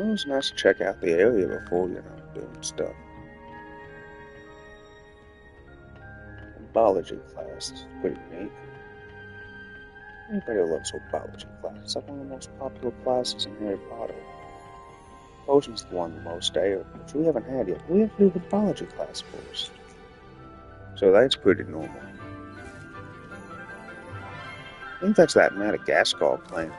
Well, it was nice to check out the area before, doing stuff. Herbology class is pretty neat. Everybody loves Herbology class. It's like one of the most popular classes in Harry Potter. Potion's the one the most aired, which we haven't had yet. We have to do Herbology class first. So that's pretty normal. I think that's that Madagascar plant.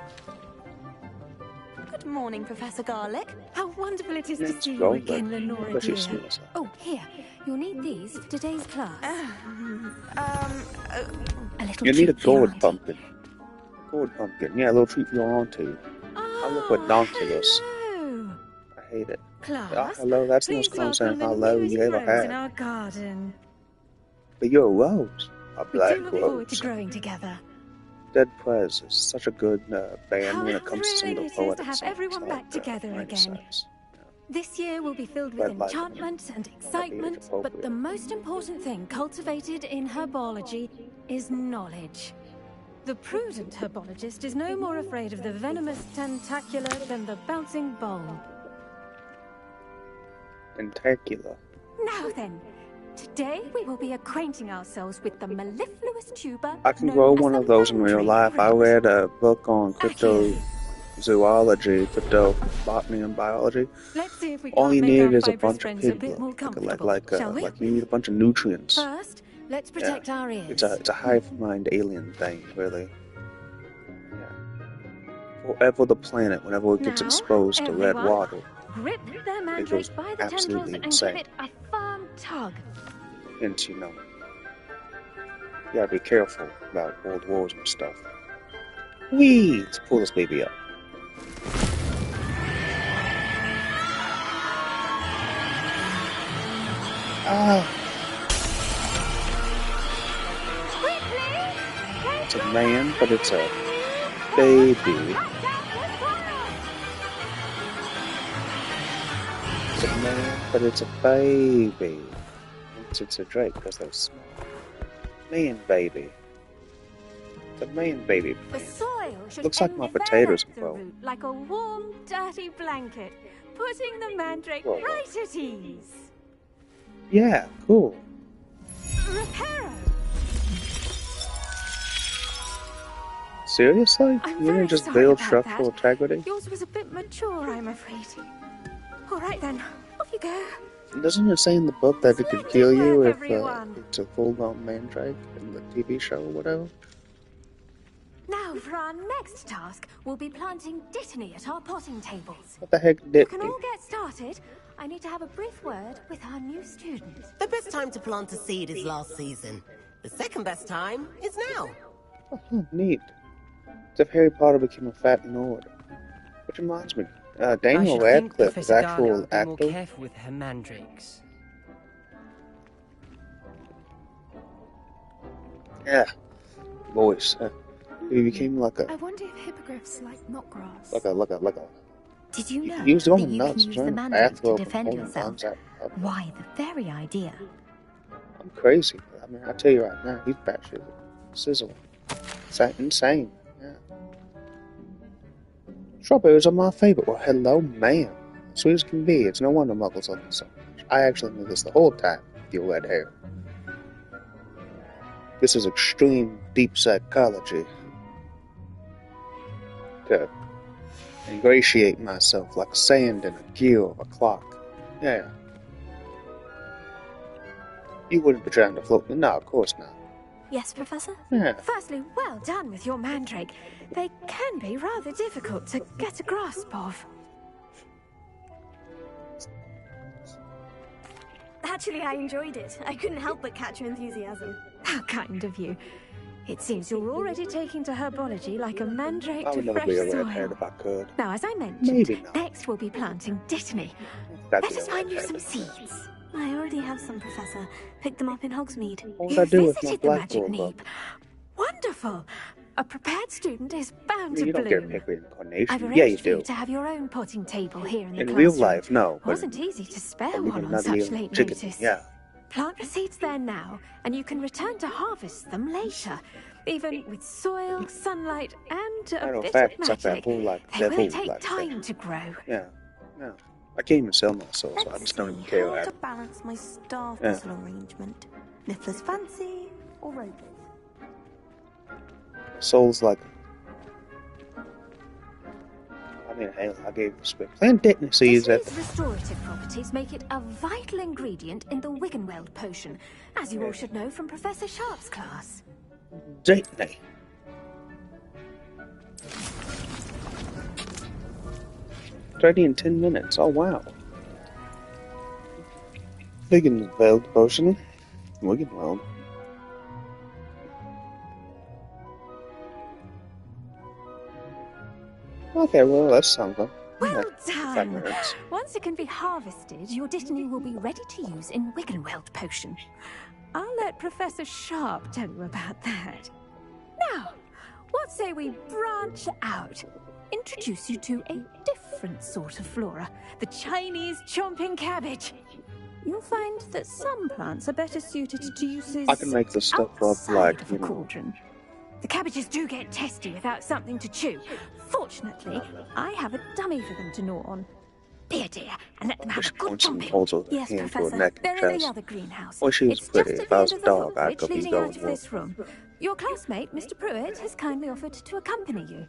Good morning, Professor Garlick. How wonderful it is to see you Go, again, Lenora dear. Smells like. Oh, here. You'll need these for today's class. A little You need a treat for your gourd auntie. pumpkin. Gourd pumpkin. Yeah, a little treat for your auntie. I look ridiculous. Hello. I hate it. Class, Oh, hello, that's the most please constant welcome the hello newest you ever rose in had. our garden. But you're a rose. A We black do look forward to rose. growing together. Dead Prez is such a good band How when it comes to some of thrilling the it is poetic to have songs, everyone like, back together again. Renaissance. This year will be filled with But like, enchantment and excitement, but the most important thing cultivated in herbology is knowledge. The prudent herbologist is no more afraid of the venomous tentacular than the bouncing bulb. Tentacular. Now then, today we will be acquainting ourselves with the mellifluous tuber. I can known grow as one the of those in real mandrake life. I root. read a book on cryptozoology, cryptobotany and biology. Let's see if we All can't you make need our is a fibrous bunch of friends a pig bit more blood. comfortable, shall we? Like you need a bunch of nutrients. First, let's protect our ears. It's a hive mind alien thing, really. Yeah. Forever the planet, whenever it gets Now, exposed to red everyone, water, grip their goes mandrake by the tendrils absolutely and insane. give it a firm tug. hence, you gotta be careful about world wars and stuff. Whee! Let's pull this baby up. It's a man, but it's a baby. It's a man, but it's a baby. It's a drake because they're small. Man baby. It's a man baby. The soil should Looks like my envelop potatoes the grow. root like a warm, dirty blanket, putting the mandrake Whoa. right at ease. Yeah, cool. Reparo. Seriously? I'm You very didn't just sorry build about structural that. integrity? Yours was a bit mature, I'm afraid. All right then, off you go. Doesn't it say in the book that it could Splendid kill you work, if everyone. it's a full-grown mandrake in the TV show or whatever? Now for our next task, we'll be planting dittany at our potting tables. What the heck You did can all get started. I need to have a brief word with our new student. The best time to plant a seed is last season. The second best time is now. Oh, neat. It's if Harry Potter became a fat Nord. Which reminds me, Daniel Radcliffe is actual Be more actor. careful with her mandrakes. Yeah, voice. He became like I a wonder if hippogriffs like knotgrass. like a. Did you know Use that all you nuts. can use Turn the the mandrake to bathrobe defend and yourself? Why, the very idea. I'm crazy. I mean, I tell you right now, he's batshit sizzling. It's insane. Yeah. Strawberries are my favorite. Well, hello, ma'am. Sweet as can be. It's no wonder Muggles love me so much. I actually knew this the whole time. Your red hair. This is extreme deep psychology. To ingratiate myself like sand in a gear of a clock. Yeah. You wouldn't be trying to float me? No, of course not. Yes, Professor? Yeah. Firstly, well done with your mandrake. They can be rather difficult to get a grasp of. Actually, I enjoyed it. I couldn't help but catch your enthusiasm. How kind of you. It seems you're already taking to herbology like a mandrake I to would never fresh be a soil. redhead if I could. Now, as I mentioned, Maybe not. next we'll be planting dittany. That'd Let be us a find you redhead. some seeds. I already have some, Professor. Picked them up in Hogsmeade. What would You I do with my visited the black magic gold neep. book? Wonderful. A prepared student is bound You to don't get bloom. pick I've reincarnation. arranged Yeah, you for you do. to have your own potting table here in the In classroom. real life, no. But Wasn't easy to spare or even one on not such even late chicken. notice. Yeah. Plant the seeds there now, and you can return to harvest them later. Even with soil, sunlight, and Matter a of bit fact, of it's like that magic, whole they will devil take thing. time to grow. Yeah. Yeah. I can't even sell my soul, so I just don't even care. How to balance my staff puzzle arrangement. Niffler's fancy or robot? Soul's like... I mean, hell, I gave the spec. Plant didn't see is that... restorative properties make it a vital ingredient in the Wiggenweld potion, as you all should know from Professor Sharp's class. Dayton. 30 in 10 minutes. Oh, wow. Wiggenweld potion. Wiggenweld. Okay, well, that's something. Well done! Once it can be harvested, your destiny will be ready to use in Wiggenweld potion. I'll let Professor Sharp tell you about that. Now, what say we branch out? Introduce you to a different sort of flora, the Chinese chomping cabbage. You'll find that some plants are better suited to uses I can make the stuff up like, you know. Cauldron. The cabbages do get testy without something to chew. Fortunately, I have a dummy for them to gnaw on. Be a dear and let them have a good chomping. Yes, Professor. They're in the other greenhouse. Well, she was pretty. If I was a dog, I'd go be going. This room. Your classmate, Mr. Pruitt, has kindly offered to accompany you.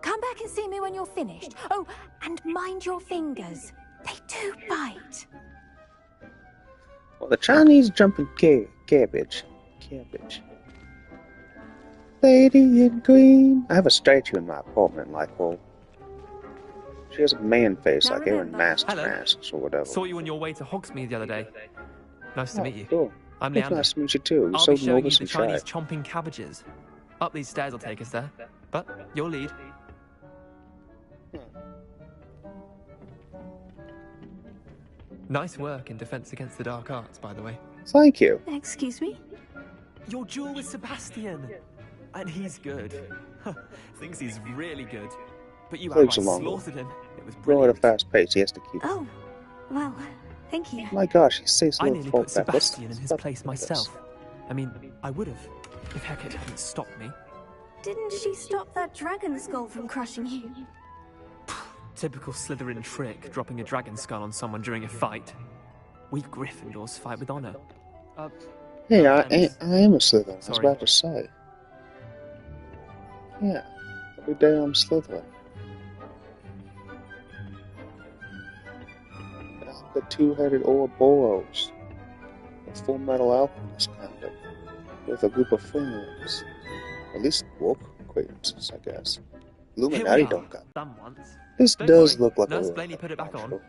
Come back and see me when you're finished. Oh, and mind your fingers. They do bite. Well, the Chinese jumping cabbage. Lady in green. I have a statue in my apartment, like, well, she has a man face, like Aaron Masks or whatever. Saw you on your way to Hogsmeade the other day. Nice to meet you. Cool. I'm Leander. Nice to meet you too. You're I'll so be showing you nervous the and Chinese shy. chomping cabbages. Up these stairs will take us there, but your lead. Nice work in Defense Against the Dark Arts, by the way. Thank you. Excuse me? Your duel with Sebastian. And he's good. Thinks he's really good. But you outright slaughtered him. It was brilliant. At a fast pace, he has to keep. Oh, well, thank you. My gosh, he says I nearly put Sebastian in his place myself. I mean, I would have, if Hecate hadn't stopped me. Didn't she stop that dragon skull from crushing you? Typical Slytherin trick, dropping a dragon skull on someone during a fight. We Gryffindors fight with honor. Hey, I am a Slytherin. I was about to say. Yeah, every day I'm Slytherin. The two-headed Ouroboros. A Full Metal Alchemist, kind of. With a group of friends. At least woke acquaintances, I guess. Illuminati don't got. This does look like Nurse Blaney put it back on.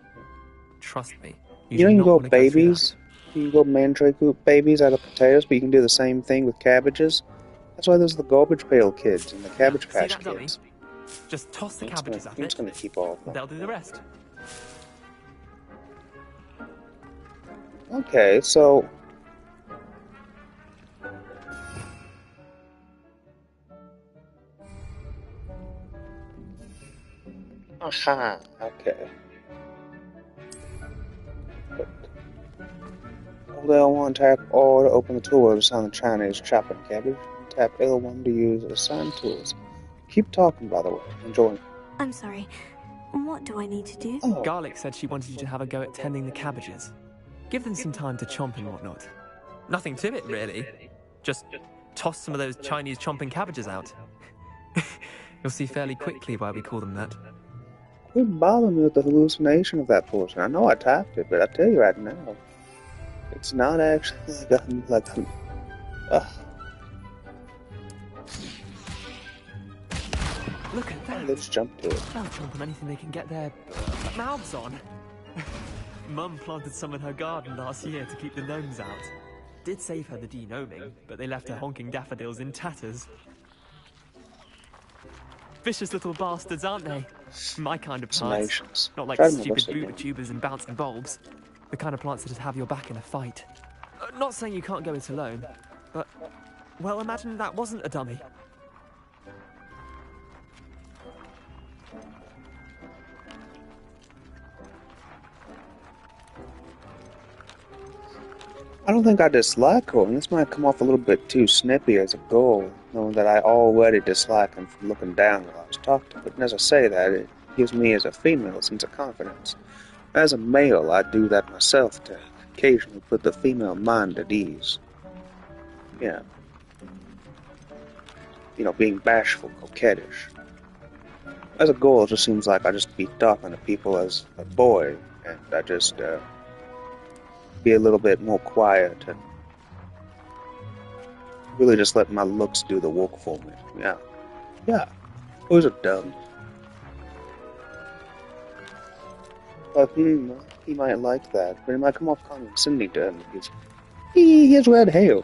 Trust me. You know you can grow babies? You can grow mandrake root babies out of potatoes, but you can do the same thing with cabbages. That's why there's the Garbage Pail Kids and the Cabbage Patch Kids. Just toss the cabbages at it. It's going to keep all of them. They'll do the rest. Okay, so... Aha, okay. Hold L1, tap R to open the tool to assign the Chinese chopping cabbage. Tap L1 to use assign tools. Keep talking, by the way. Enjoy. I'm sorry. What do I need to do? Oh. Garlic said she wanted you to have a go at tending the cabbages. Give them some time to chomp and whatnot. Nothing to it, really. Just toss some of those Chinese chomping cabbages out. You'll see fairly quickly why we call them that. Quit bothering me with the hallucination of that portion. I know I typed it, but I tell you right now, it's not actually like Look at that. Let's jump to it. They'll chomp on anything they can get their mouths on. Mum planted some in her garden last year to keep the gnomes out. Did save her the de-gnoming, but they left her honking daffodils in tatters. Vicious little bastards, aren't they? My kind of plants. Not like stupid bloober tubers and bouncing bulbs. The kind of plants that just have your back in a fight. Not saying you can't go it alone, but, well, imagine that wasn't a dummy. I don't think I dislike her, and this might come off a little bit too snippy as a goal, knowing that I already dislike him from looking down while I was talking to him. But as I say that, gives me as a female a sense of confidence. As a male, I do that myself to occasionally put the female mind at ease. Yeah. You know, being bashful, coquettish. As a girl, it just seems like I just be talking to people as a boy, and I just be a little bit more quiet and really just let my looks do the work for me. Yeah. Yeah. Boys are dumb. But he might like that, but he might come off condescending to him because he has red hair.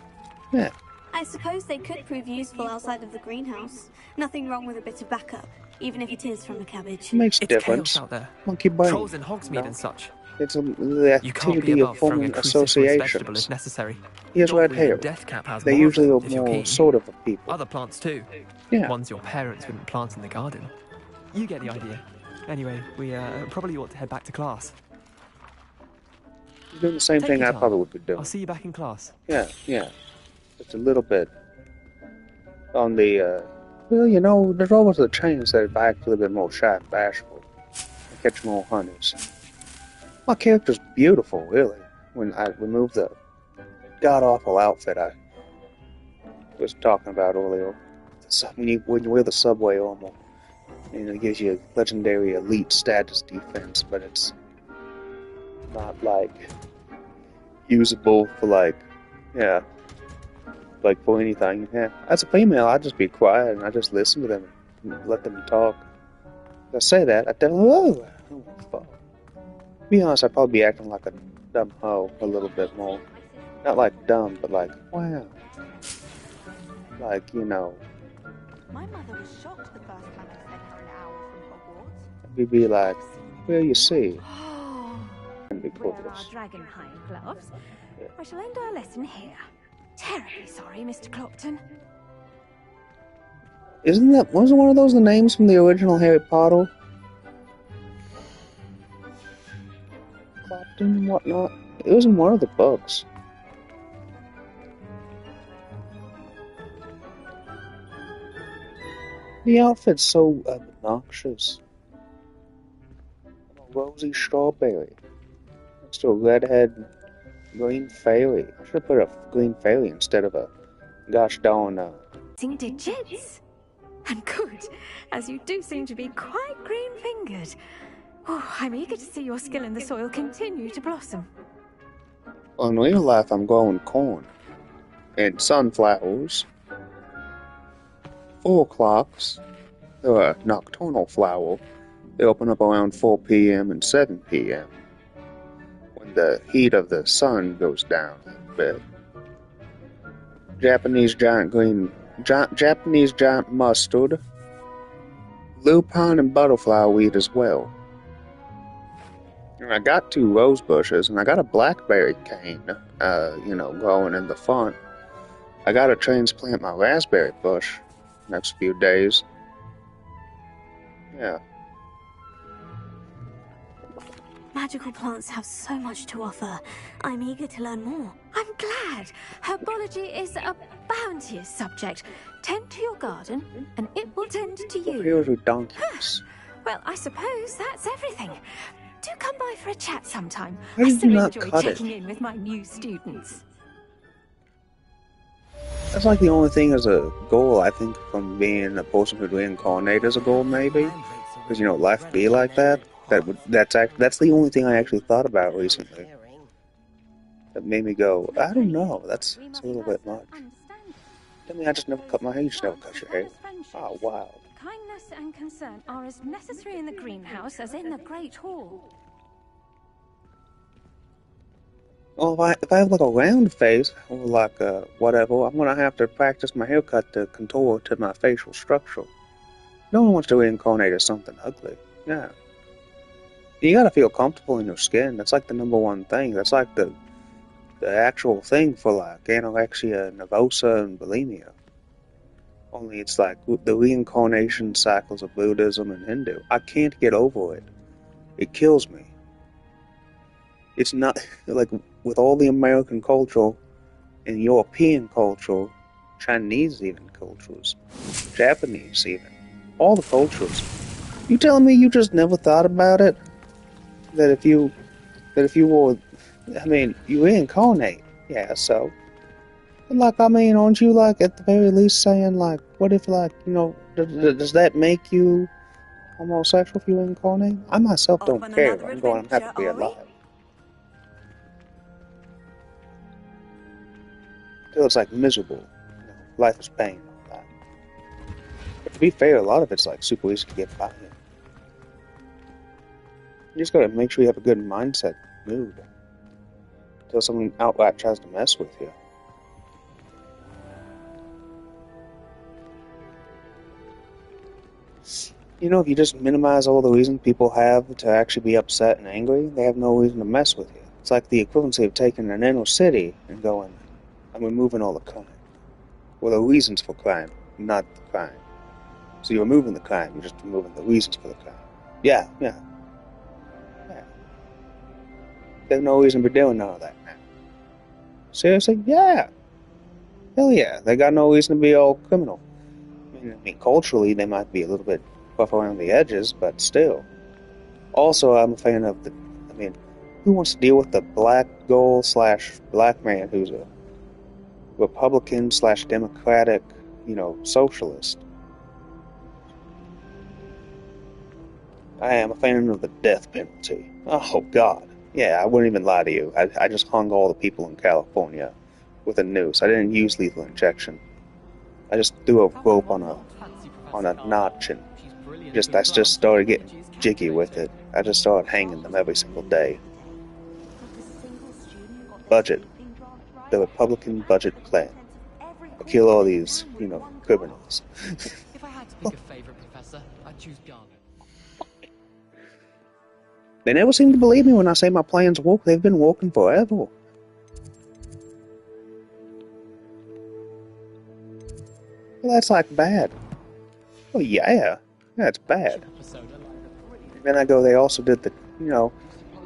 Yeah. I suppose they could prove useful outside of the greenhouse. Nothing wrong with a bit of backup, even if it is from a cabbage. It makes a it's difference. Chaos out there. Monkey brain. Trolls in Hogsmeade and such. It's the activity of forming associations. If necessary. He has red hair. They usually are more sort of a people. Other plants too. Yeah. Ones your parents wouldn't plant in the garden. You get the idea. Anyway, we probably ought to head back to class. You're doing the same thing I probably would be doing. I'll see you back in class. Yeah. Just a little bit on the, well, you know, there's always the chance that if I act a little bit more shy and bashful, I catch more honeys. My character's beautiful, really. When I remove the god-awful outfit I was talking about earlier. When you wear the subway armor, and it gives you a legendary elite status defense, but it's not, like, usable for, like, yeah, like, for anything. Yeah. As a female, I'd just be quiet, and I'd just listen to them and let them talk. If I say that, I'd definitely, fuck. To be honest, I'd probably be acting like a dumb hoe a little bit more. Not like dumb, but like, wow. Like, you know. My mother was shocked the first time I sent her an owl from Hogwarts. We'd be like, well, you see. Wear our dragonhide gloves. Yeah. I shall end our lesson here. Terribly sorry, Mr. Clopton. Wasn't one of those the names from the original Harry Potter? Clopton, whatnot? It was in one of the books. The outfit's so obnoxious. Rosy strawberry. Next to a redhead green fairy. I should have put a green fairy instead of a gosh darn Digits. And good, as you do seem to be quite green-fingered. Oh, I'm eager to see your skill in the soil continue to blossom. Well, in real life, I'm growing corn and sunflowers. 4 o'clocks. They're a nocturnal flower. They open up around 4 p.m. and 7 p.m. when the heat of the sun goes down a bit. Japanese giant mustard, lupine and butterfly weed as well. And I got 2 rose bushes, and I got a blackberry cane, growing in the front. I gotta transplant my raspberry bush next few days. Yeah. Magical plants have so much to offer. I'm eager to learn more. I'm glad. Herbology is a bounteous subject. Tend to your garden, and it will tend to you. Here's redonkulous. Well, I suppose that's everything. Do come by for a chat sometime. Why did you not enjoy cut checking it? in with my new students. That's like the only thing as a goal, I think, from being a person who'd reincarnate as a goal, maybe. Because, life be like that. That's the only thing I actually thought about recently. That made me go, I don't know, it's a little bit much. I mean, I just never cut my hair, you just never cut your hair. Oh, wow. Kindness and concern are as necessary in the greenhouse as in the Great Hall. Well, if I have like a round face, or like whatever, I'm gonna have to practice my haircut to contour to my facial structure. No one wants to reincarnate as something ugly. Yeah. You gotta feel comfortable in your skin. That's like the #1 thing. That's like the actual thing for like anorexia, nervosa, and bulimia. Only it's like the reincarnation cycles of Buddhism and Hindu. I can't get over it. It kills me. It's not like with all the American culture and European culture, Chinese even cultures, Japanese even, all the cultures. You telling me you just never thought about it? That if you were, I mean, you reincarnate, yeah, so. But like, I mean, aren't you, like, at the very least saying, like, what if, like, you know, does that make you homosexual if you reincarnate? I myself don't care. I'm happy to be alive. Till it's, like, miserable. You know, life is pain and all that. But to be fair, a lot of it's, like, super easy to get by in. You just gotta make sure you have a good mindset, mood. Until someone outright tries to mess with you. You know, if you just minimize all the reasons people have to actually be upset and angry, they have no reason to mess with you. It's like the equivalency of taking an inner city and going, I'm removing all the crime. Well, the reasons for crime, not the crime. So you're removing the crime, you're just removing the reasons for the crime. Yeah. There's no reason for doing none of that now. Seriously? Yeah. Hell yeah. They got no reason to be all criminal. I mean, culturally, they might be a little bit rough around the edges, but still. Also, I'm a fan of who wants to deal with the black girl / black man who's a Republican / Democratic, socialist? I am a fan of the death penalty. Oh, God. Yeah, I wouldn't even lie to you. I just hung all the people in California with a noose. I didn't use lethal injection. I just threw a rope on a notch and I just started getting jiggy with it. I just started hanging them every single day. Budget. The Republican budget plan. I'll kill all these, criminals. If I had to pick a favorite professor, I'd choose Garnet. They never seem to believe me when I say my plans work. They've been working forever. Well, that's like bad. Oh yeah, that's bad. And then I go, they also did the,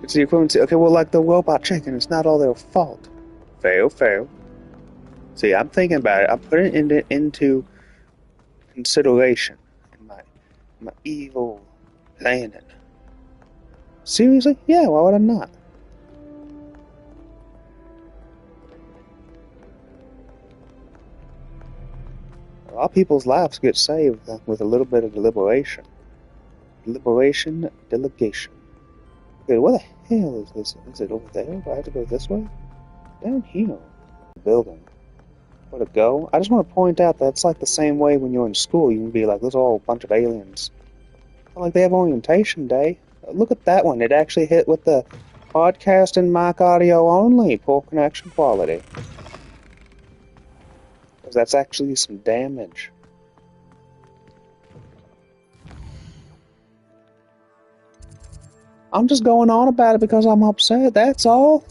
it's the equivalency. Okay, well, like the robot chicken, it's not all their fault. Fail. See, I'm thinking about it. I'm putting it into consideration in my evil planning. Seriously? Yeah, why would I not? A lot of people's lives get saved with a little bit of deliberation. Delegation. Okay, where the hell is this? Is it over there? Do I have to go this way? Down here. Building. Where to go? I just want to point out that it's like the same way when you're in school. You can be like, there's all a bunch of aliens. Like they have orientation day. Look at that one. It actually hit with the podcast and mic audio only. Poor connection quality. Because that's actually some damage. I'm just going on about it because I'm upset. That's all.